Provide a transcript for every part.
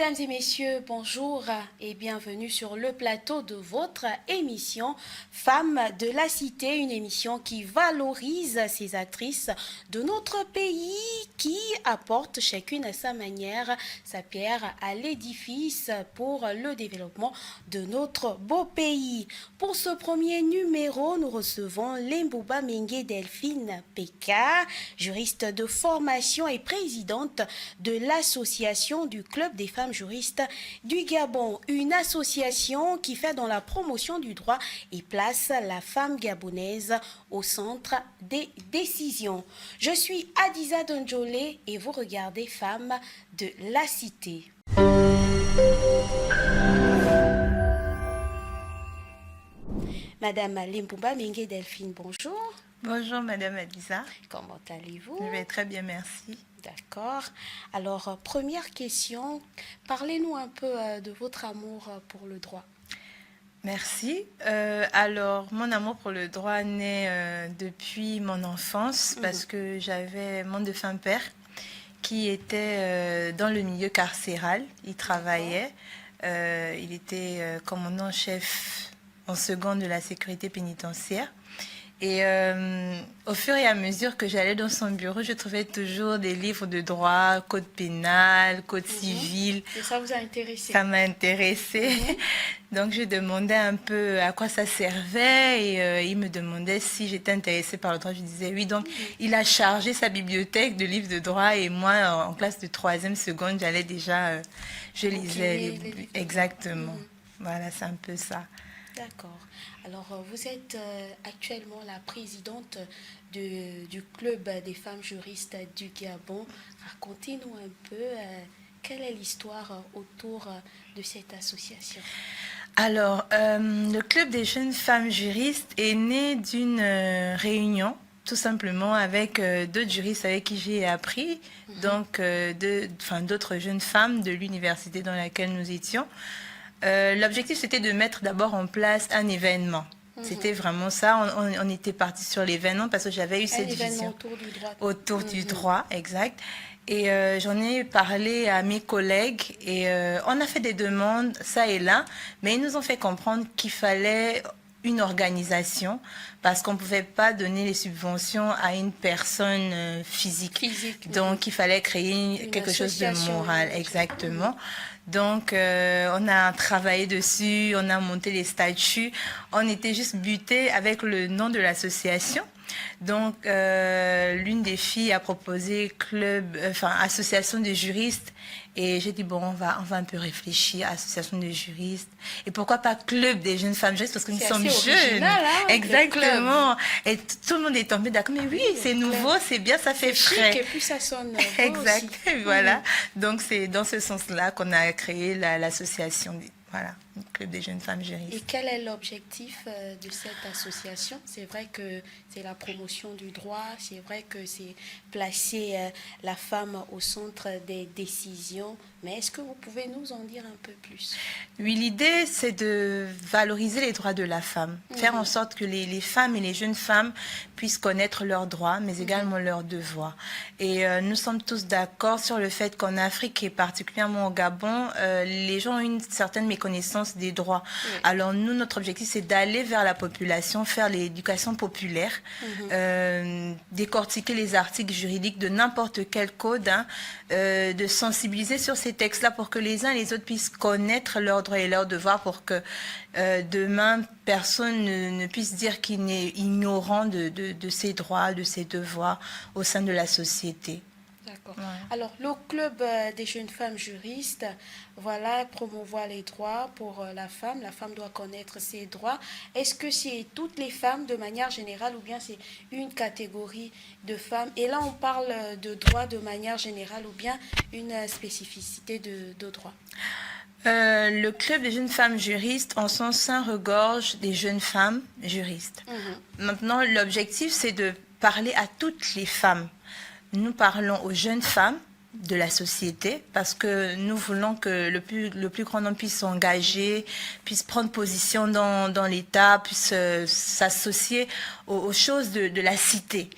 Mesdames et messieurs, bonjour et bienvenue sur le plateau de votre émission Femmes de la Cité, une émission qui valorise ces actrices de notre pays qui apportent chacune à sa manière sa pierre à l'édifice pour le développement de notre beau pays. Pour ce premier numéro, nous recevons Lembouba Mengue Delphine Peka, juriste de formation et présidente de l'association du Club des femmes juristes du Gabon, une association qui fait dans la promotion du droit et place la femme gabonaise au centre des décisions. Je suis Adiza Donjolé et vous regardez Femmes de la Cité. Madame Lembouba Mengue Delphine, bonjour. Bonjour Madame Adiza. Comment allez-vous? Je vais très bien, merci. D'accord. Alors, première question, parlez-nous un peu de votre amour pour le droit. Merci. Alors, mon amour pour le droit naît depuis mon enfance parce que j'avais mon défunt père qui était dans le milieu carcéral. Il travaillait. Il était commandant-chef en seconde de la sécurité pénitentiaire. Et au fur et à mesure que j'allais dans son bureau, je trouvais toujours des livres de droit, code pénal, code civil. Et ça vous a intéressé? Ça m'a intéressée. Donc je demandais un peu à quoi ça servait et il me demandait si j'étais intéressée par le droit. Je disais oui. Donc il a chargé sa bibliothèque de livres de droit et moi, en classe de 3e seconde, j'allais déjà, je lisais les livres. Exactement. Voilà, c'est un peu ça. D'accord. Alors, vous êtes actuellement la présidente du Club des femmes juristes du Gabon. Racontez-nous un peu quelle est l'histoire autour de cette association. Alors, le Club des jeunes femmes juristes est né d'une réunion, tout simplement, avec d'autres juristes avec qui j'ai appris, donc d'autres jeunes femmes de l'université dans laquelle nous étions. L'objectif, c'était de mettre d'abord en place un événement. C'était vraiment ça. On était parti sur l'événement parce que j'avais eu cette vision. Autour du droit. Autour du droit, exact. Et j'en ai parlé à mes collègues et on a fait des demandes, ça et là, mais ils nous ont fait comprendre qu'il fallait une organisation parce qu'on ne pouvait pas donner les subventions à une personne physique. Donc, il fallait créer quelque chose de moral, exactement. Donc, on a travaillé dessus, on a monté les statuts. On était juste butés avec le nom de l'association. Donc, l'une des filles a proposé association de juristes. Et j'ai dit, bon, on va un peu réfléchir, association de juristes. Et pourquoi pas club des jeunes femmes juristes, parce que nous sommes jeunes. Hein, exactement. Et tout le monde est tombé d'accord. Mais oui, c'est nouveau, c'est bien, ça fait frais. Chic et puis ça sonne beau exact. aussi. Voilà. Donc, c'est dans ce sens-là qu'on a créé l'association. Voilà, le Club des jeunes femmes juristes. Et quel est l'objectif de cette association? C'est vrai que c'est la promotion du droit, c'est vrai que c'est placer la femme au centre des décisions, mais est-ce que vous pouvez nous en dire un peu plus? Oui, l'idée, c'est de valoriser les droits de la femme, faire en sorte que les femmes et les jeunes femmes puissent connaître leurs droits, mais également leurs devoirs. Et nous sommes tous d'accord sur le fait qu'en Afrique, et particulièrement au Gabon, les gens ont une certaine méconnaissance des droits. Alors nous, notre objectif, c'est d'aller vers la population, faire l'éducation populaire, décortiquer les articles juridiques de n'importe quel code, de sensibiliser sur ces textes-là pour que les uns et les autres puissent connaître leurs droits et leurs devoirs pour que demain, personne ne puisse dire qu'il est ignorant de ses droits, de ses devoirs au sein de la société. D'accord. Ouais. Alors, le Club des jeunes femmes juristes, voilà, promouvoir les droits pour la femme. La femme doit connaître ses droits. Est-ce que c'est toutes les femmes de manière générale ou bien c'est une catégorie de femmes? Et là, on parle de droits de manière générale ou bien une spécificité de droit? Le Club des jeunes femmes juristes, en son sein, regorge des jeunes femmes juristes. Maintenant, l'objectif, c'est de parler à toutes les femmes. Nous parlons aux jeunes femmes de la société parce que nous voulons que le plus grand nombre puisse s'engager, puisse prendre position dans l'État, puisse s'associer aux choses de la cité.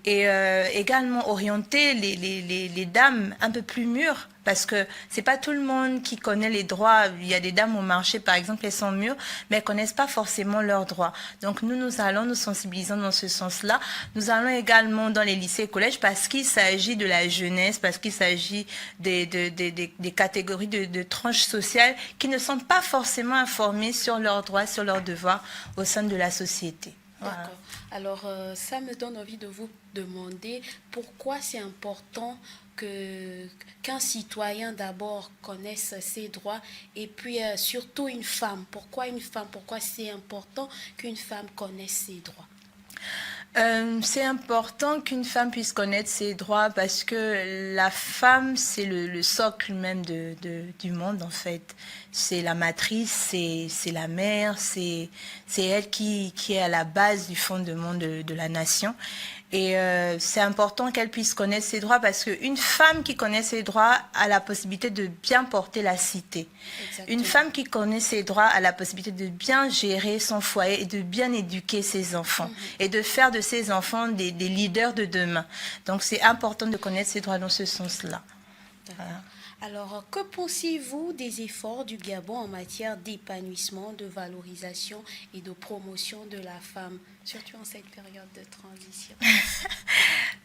Et également orienter les dames un peu plus mûres Parce que c'est pas tout le monde qui connaît les droits. Il y a des dames au marché, par exemple, elles sont mûres, mais elles connaissent pas forcément leurs droits. Donc nous allons nous sensibiliser dans ce sens-là. Nous allons également dans les lycées et collèges parce qu'il s'agit de la jeunesse, parce qu'il s'agit des catégories de tranches sociales qui ne sont pas forcément informées sur leurs droits, sur leurs devoirs au sein de la société. Voilà. D'accord. Alors, ça me donne envie de vous demander pourquoi c'est important qu'un citoyen d'abord connaisse ses droits et puis surtout une femme. Pourquoi une femme? Pourquoi c'est important qu'une femme connaisse ses droits? C'est important qu'une femme puisse connaître ses droits parce que la femme, c'est le socle même du monde, en fait. C'est la matrice, c'est la mère, c'est elle qui est à la base du fondement de la nation. Et c'est important qu'elle puisse connaître ses droits parce qu'une femme qui connaît ses droits a la possibilité de bien porter la cité. Exactement. Une femme qui connaît ses droits a la possibilité de bien gérer son foyer et de bien éduquer ses enfants et de faire de ses enfants des leaders de demain. Donc c'est important de connaître ses droits dans ce sens-là. Voilà. Alors, que pensez-vous des efforts du Gabon en matière d'épanouissement, de valorisation et de promotion de la femme, surtout en cette période de transition?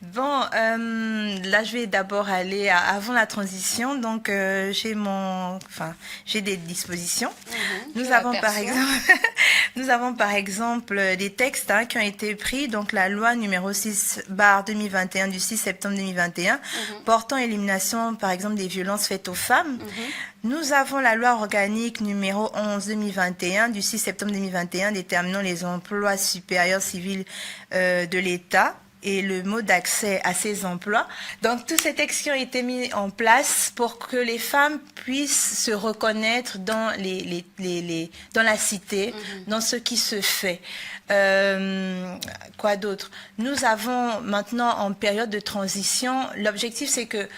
Bon, là, je vais d'abord aller avant la transition. Donc, j'ai des dispositions. Nous avons par exemple des textes qui ont été pris. Donc, la loi numéro 6/2021 du 6 septembre 2021 portant élimination, par exemple, des violences faites aux femmes. Nous avons la loi organique numéro 11/2021 du 6 septembre 2021 déterminant les emplois supérieurs civils de l'État et le mode d'accès à ces emplois. Donc, tous ces textes qui ont été mis en place pour que les femmes puissent se reconnaître dans dans la cité, dans ce qui se fait. Quoi d'autre? Nous avons maintenant, en période de transition, l'objectif, c'est que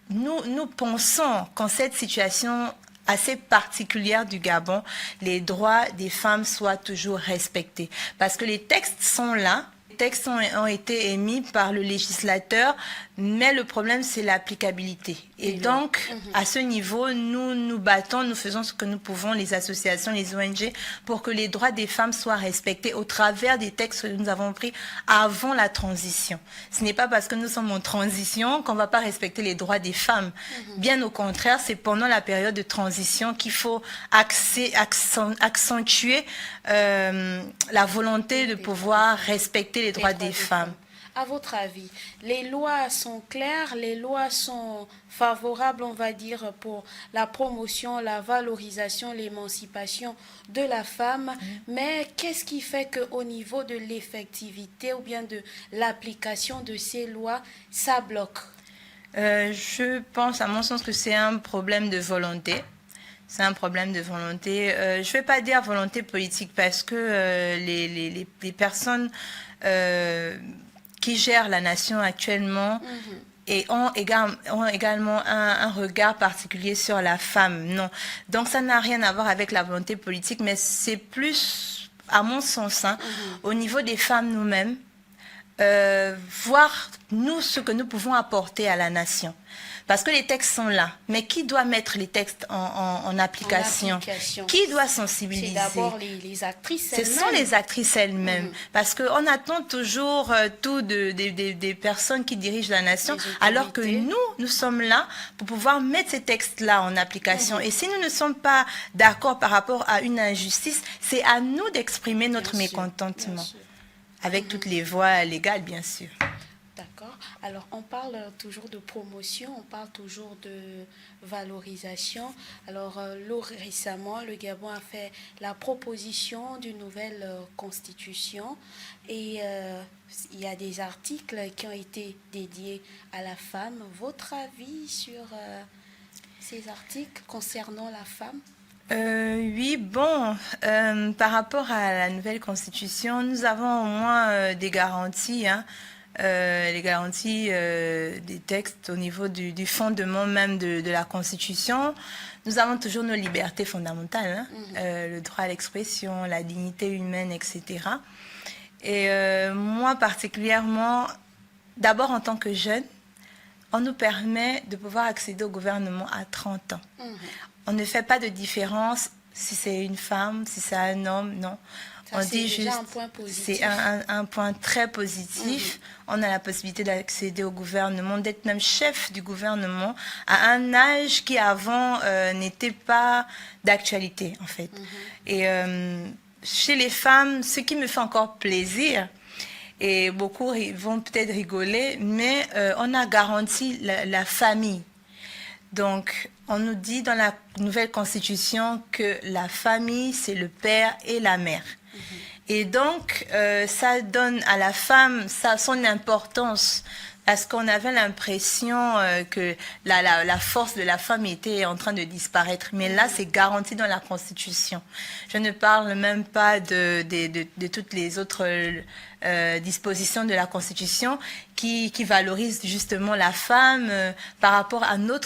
nous pensons qu'en cette situation assez particulière du Gabon, les droits des femmes soient toujours respectés. Parce que les textes sont là, les textes ont été émis par le législateur, mais le problème, c'est l'applicabilité. Et donc, à ce niveau, nous nous battons, nous faisons ce que nous pouvons, les associations, les ONG, pour que les droits des femmes soient respectés au travers des textes que nous avons pris avant la transition. Ce n'est pas parce que nous sommes en transition qu'on ne va pas respecter les droits des femmes. Bien au contraire, c'est pendant la période de transition qu'il faut accentuer la volonté de pouvoir respecter les droits des femmes. À votre avis, les lois sont claires, les lois sont favorables, on va dire, pour la promotion, la valorisation, l'émancipation de la femme. Mais qu'est-ce qui fait qu'au niveau de l'effectivité ou bien de l'application de ces lois, ça bloque? Je pense, à mon sens, que c'est un problème de volonté. C'est un problème de volonté. Je ne vais pas dire volonté politique parce que les personnes qui gèrent la nation actuellement et ont également un regard particulier sur la femme. Non. Donc ça n'a rien à voir avec la volonté politique, mais c'est plus, à mon sens, au niveau des femmes nous-mêmes, voir nous ce que nous pouvons apporter à la nation. Parce que les textes sont là. Mais qui doit mettre les textes en application? Qui doit sensibiliser? C'est d'abord les actrices elles-mêmes. Ce sont les actrices elles-mêmes. Parce qu'on attend toujours tout des personnes qui dirigent la nation, alors que nous sommes là pour pouvoir mettre ces textes-là en application. Et si nous ne sommes pas d'accord par rapport à une injustice, c'est à nous d'exprimer notre mécontentement. Avec toutes les voies légales, bien sûr. D'accord. Alors, on parle toujours de promotion, on parle toujours de valorisation. Alors, récemment, le Gabon a fait la proposition d'une nouvelle constitution et il y a des articles qui ont été dédiés à la femme. Votre avis sur ces articles concernant la femme? Oui, bon, par rapport à la nouvelle constitution, nous avons au moins des garanties, les garanties des textes au niveau du fondement même de la Constitution. Nous avons toujours nos libertés fondamentales, le droit à l'expression, la dignité humaine, etc. Et moi particulièrement, d'abord en tant que jeune, on nous permet de pouvoir accéder au gouvernement à 30 ans. On ne fait pas de différence si c'est une femme, si c'est un homme, non. Ça, On c'est dit déjà juste, un point positif. c'est un point très positif. On a la possibilité d'accéder au gouvernement, d'être même chef du gouvernement à un âge qui avant n'était pas d'actualité en fait. Et chez les femmes, ce qui me fait encore plaisir, et beaucoup vont peut-être rigoler, mais on a garanti la famille. Donc, on nous dit dans la nouvelle constitution que la famille, c'est le père et la mère. Et donc, ça donne à la femme son importance, parce qu'on avait l'impression que la force de la femme était en train de disparaître. Mais là, c'est garanti dans la Constitution. Je ne parle même pas de toutes les autres dispositions de la Constitution qui valorisent justement la femme par rapport à nos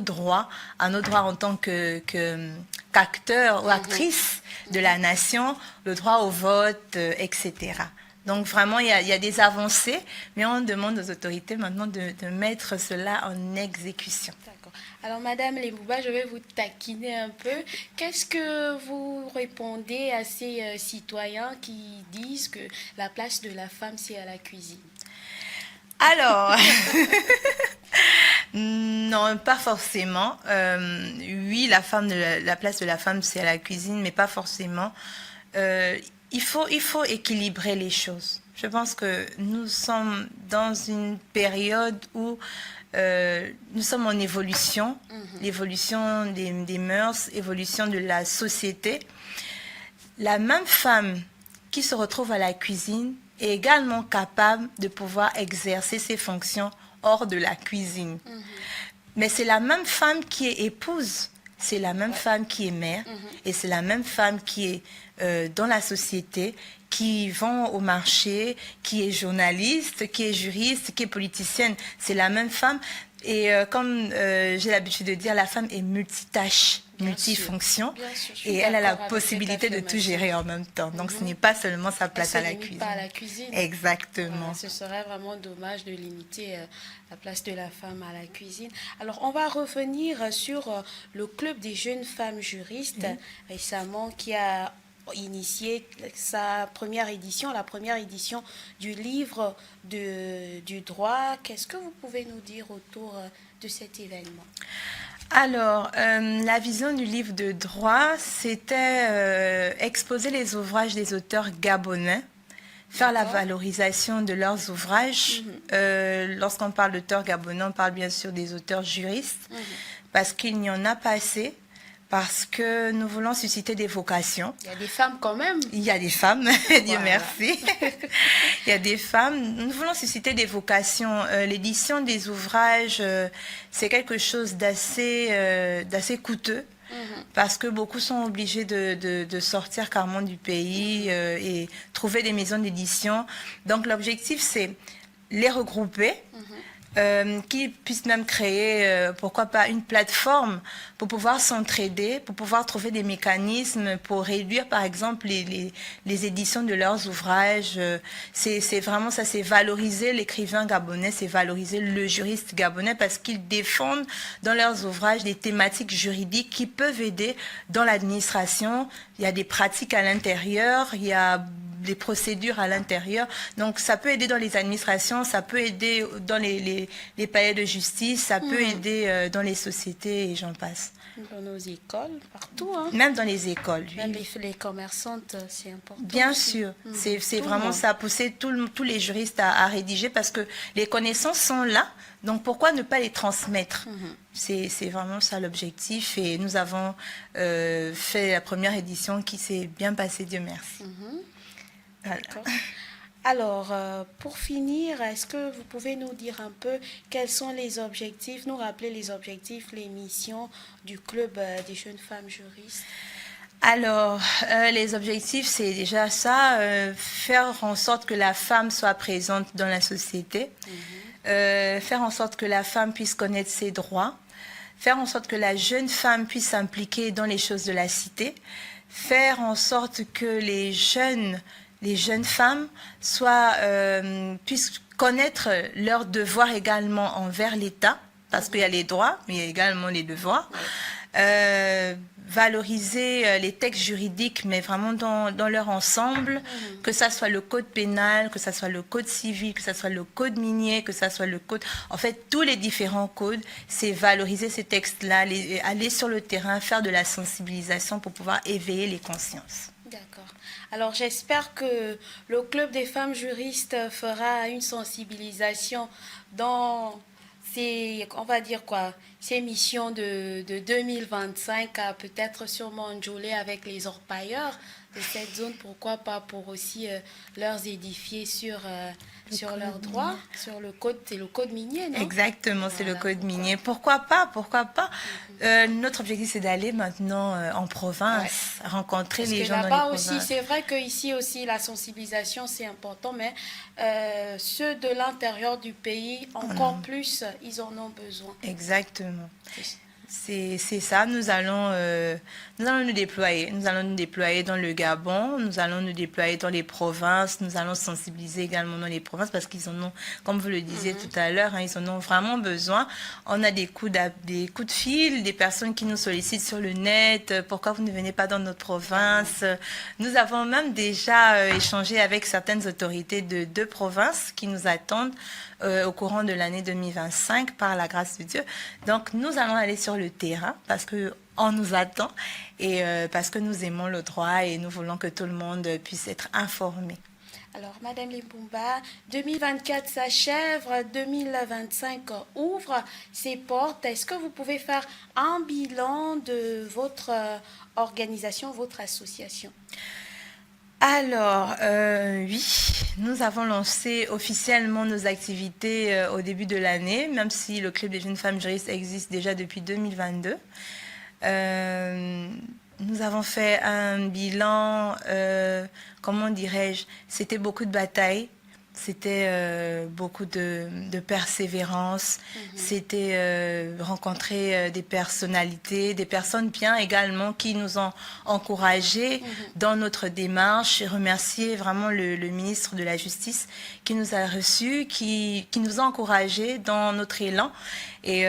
droits en tant qu'acteur ou actrice de la nation, le droit au vote, etc. Donc vraiment, il y a des avancées, mais on demande aux autorités maintenant de mettre cela en exécution. D'accord. Alors, Madame Lembouba, je vais vous taquiner un peu. Qu'est-ce que vous répondez à ces citoyens qui disent que la place de la femme, c'est à la cuisine? Alors, non, pas forcément. Oui, la place de la femme, c'est à la cuisine, mais pas forcément. Il faut équilibrer les choses. Je pense que nous sommes dans une période où nous sommes en évolution, l'évolution des mœurs, évolution de la société. La même femme qui se retrouve à la cuisine est également capable de pouvoir exercer ses fonctions hors de la cuisine. Mais c'est la même femme qui est épouse, c'est la même femme qui est mère, et c'est la même femme qui est dans la société, qui vend au marché, qui est journaliste, qui est juriste, qui est politicienne. C'est la même femme. Et comme j'ai l'habitude de dire, la femme est multitâche, multifonction. Et elle a la possibilité de tout gérer en même temps. Donc ce n'est pas seulement sa place à la cuisine. Pas à la cuisine. Exactement. Voilà, ce serait vraiment dommage de limiter la place de la femme à la cuisine. Alors on va revenir sur le club des jeunes femmes juristes récemment qui a initié sa première édition, la première édition du livre du droit. Qu'est-ce que vous pouvez nous dire autour de cet événement? Alors, la vision du livre de droit, c'était exposer les ouvrages des auteurs gabonais, faire la valorisation de leurs ouvrages. Lorsqu'on parle d'auteurs gabonais, on parle bien sûr des auteurs juristes, parce qu'il n'y en a pas assez. Parce que nous voulons susciter des vocations. Il y a des femmes quand même. Il y a des femmes, Dieu merci. Il y a des femmes. Nous voulons susciter des vocations. L'édition des ouvrages, c'est quelque chose d'assez coûteux. Parce que beaucoup sont obligés de sortir carrément du pays et trouver des maisons d'édition. Donc l'objectif, c'est les regrouper. Qui puissent même créer, pourquoi pas, une plateforme pour pouvoir s'entraider, pour pouvoir trouver des mécanismes pour réduire, par exemple, les éditions de leurs ouvrages. C'est vraiment ça, c'est valoriser l'écrivain gabonais, c'est valoriser le juriste gabonais parce qu'ils défendent dans leurs ouvrages des thématiques juridiques qui peuvent aider dans l'administration. Il y a des pratiques à l'intérieur, il y a des procédures à l'intérieur. Donc, ça peut aider dans les administrations, ça peut aider dans les palais de justice, ça peut aider dans les sociétés et j'en passe. Dans nos écoles, partout. Hein. Même dans les écoles. Même les commerçantes, c'est important. Bien sûr. C'est vraiment ça, pousser tous les juristes à rédiger parce que les connaissances sont là. Donc, pourquoi ne pas les transmettre? C'est vraiment ça l'objectif. Et nous avons fait la première édition qui s'est bien passée, Dieu merci. Voilà. Alors, pour finir, est-ce que vous pouvez nous dire un peu quels sont les objectifs, nous rappeler les objectifs, les missions du club des jeunes femmes juristes? Alors, les objectifs, c'est déjà ça, faire en sorte que la femme soit présente dans la société, faire en sorte que la femme puisse connaître ses droits, faire en sorte que la jeune femme puisse s'impliquer dans les choses de la cité, faire en sorte que les jeunes femmes puissent connaître leurs devoirs également envers l'État, parce qu'il y a les droits, mais il y a également les devoirs. Valoriser les textes juridiques, mais vraiment dans leur ensemble, que ça soit le code pénal, que ça soit le code civil, que ça soit le code minier, que ça soit le code... En fait, tous les différents codes, c'est valoriser ces textes-là, aller sur le terrain, faire de la sensibilisation pour pouvoir éveiller les consciences. D'accord. Alors j'espère que le Club des femmes juristes fera une sensibilisation dans on va dire quoi, ces missions de 2025 à peut-être sûrement Njolé avec les orpailleurs de cette zone, pourquoi pas pour aussi leur édifier sur leurs droits, sur le code, c'est le code minier, non? Exactement, c'est le code minier. Pourquoi pas? Notre objectif, c'est d'aller maintenant en province, rencontrer les gens dans les provinces. Aussi, c'est vrai qu'ici aussi, la sensibilisation, c'est important, mais ceux de l'intérieur du pays, encore plus, ils en ont besoin. Exactement. C'est ça, nous allons nous déployer. Nous allons nous déployer dans le Gabon, nous allons nous déployer dans les provinces, nous allons sensibiliser également dans les provinces parce qu'ils en ont, comme vous le disiez tout à l'heure, ils en ont vraiment besoin. On a des coups de fil, des personnes qui nous sollicitent sur le net, pourquoi vous ne venez pas dans notre province. Nous avons même déjà échangé avec certaines autorités de 2 provinces qui nous attendent au courant de l'année 2025 par la grâce de Dieu. Donc nous allons aller sur le terrain parce qu'on nous attend et parce que nous aimons le droit et nous voulons que tout le monde puisse être informé. Alors, Madame Limpumba, 2024 s'achève, 2025 ouvre ses portes. Est-ce que vous pouvez faire un bilan de votre organisation, votre association? Alors, oui, nous avons lancé officiellement nos activités au début de l'année, même si le Club des jeunes femmes juristes existe déjà depuis 2022. Nous avons fait un bilan, comment dirais-je, c'était beaucoup de batailles, c'était beaucoup de persévérance, c'était rencontrer des personnalités, des personnes bien également qui nous ont encouragés dans notre démarche et remercier vraiment le ministre de la Justice qui nous a reçus, qui nous a encouragés dans notre élan. Et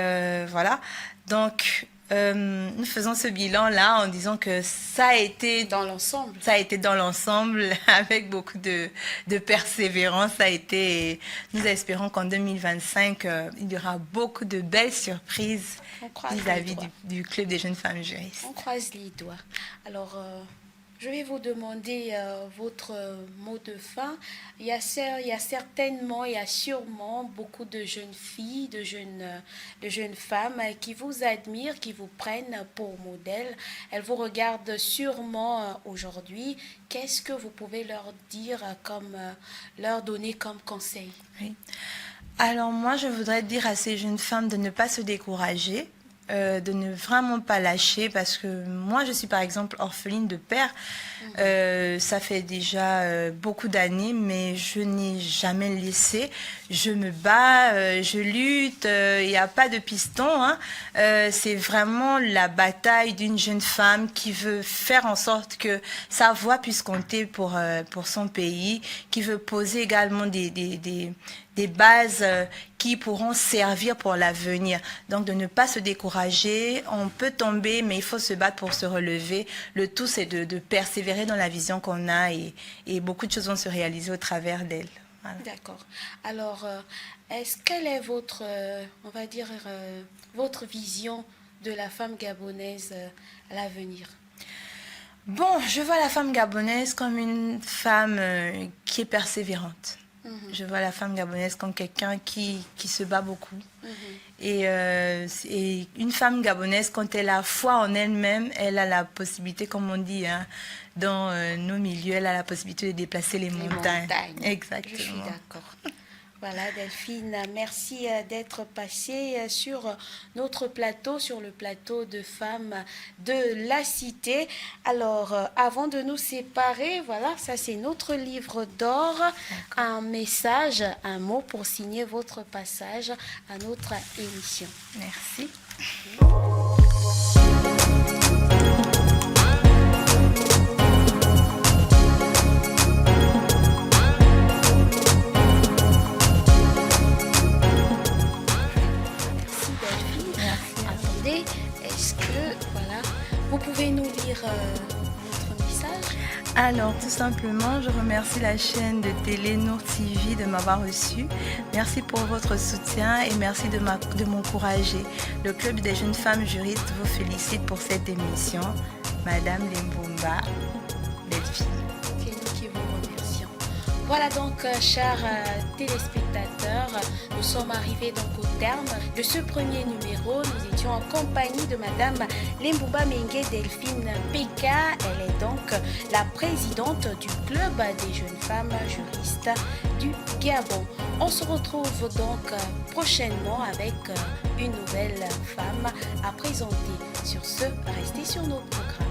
voilà, donc... nous faisons ce bilan-là en disant que ça a été dans l'ensemble. Ça a été dans l'ensemble avec beaucoup de persévérance. Ça a été. Nous espérons qu'en 2025, il y aura beaucoup de belles surprises vis-à-vis du Club des jeunes femmes juristes. On croise les doigts. Alors, je vais vous demander votre mot de fin. Il y a certainement, il y a sûrement beaucoup de jeunes filles, de jeunes femmes qui vous admirent, qui vous prennent pour modèle. Elles vous regardent sûrement aujourd'hui. Qu'est-ce que vous pouvez leur dire, leur donner comme conseil? Oui. Alors moi, je voudrais dire à ces jeunes femmes de ne pas se décourager. De ne vraiment pas lâcher parce que moi je suis par exemple orpheline de père, ça fait déjà beaucoup d'années mais je n'ai jamais laissé, je me bats, je lutte, il n'y a pas de piston, hein. C'est vraiment la bataille d'une jeune femme qui veut faire en sorte que sa voix puisse compter pour son pays, qui veut poser également des bases qui pourront servir pour l'avenir. Donc, de ne pas se décourager. On peut tomber, mais il faut se battre pour se relever. Le tout, c'est de persévérer dans la vision qu'on a et beaucoup de choses vont se réaliser au travers d'elle. Voilà. D'accord. Alors, quelle est votre, on va dire, votre vision de la femme gabonaise à l'avenir? Bon, je vois la femme gabonaise comme une femme qui est persévérante. Je vois la femme gabonaise comme quelqu'un qui se bat beaucoup. Et une femme gabonaise, quand elle a foi en elle-même, elle a la possibilité, comme on dit, hein, dans nos milieux, elle a la possibilité de déplacer les montagnes. Exactement. Je suis d'accord. Voilà, Delphine, merci d'être passée sur notre plateau, sur le plateau de femmes de la cité. Alors, avant de nous séparer, voilà, ça c'est notre livre d'or, un message, un mot pour signer votre passage à notre émission. Merci. Vous pouvez nous lire votre message? Alors, tout simplement, je remercie la chaîne de télé Nour TV de m'avoir reçu. Merci pour votre soutien et merci de m'encourager. Le Club des jeunes femmes juristes vous félicite pour cette émission. Madame Lembumba, Delphine. C'est nous qui vous remercions. Voilà donc, chers téléspectateurs, nous sommes arrivés donc au terme de ce premier numéro. Nous étions en compagnie de Madame Lembumba Mengue Delphine Peka. Elle est donc la présidente du Club des jeunes femmes juristes du Gabon. On se retrouve donc prochainement avec une nouvelle femme à présenter. Sur ce, restez sur nos programmes.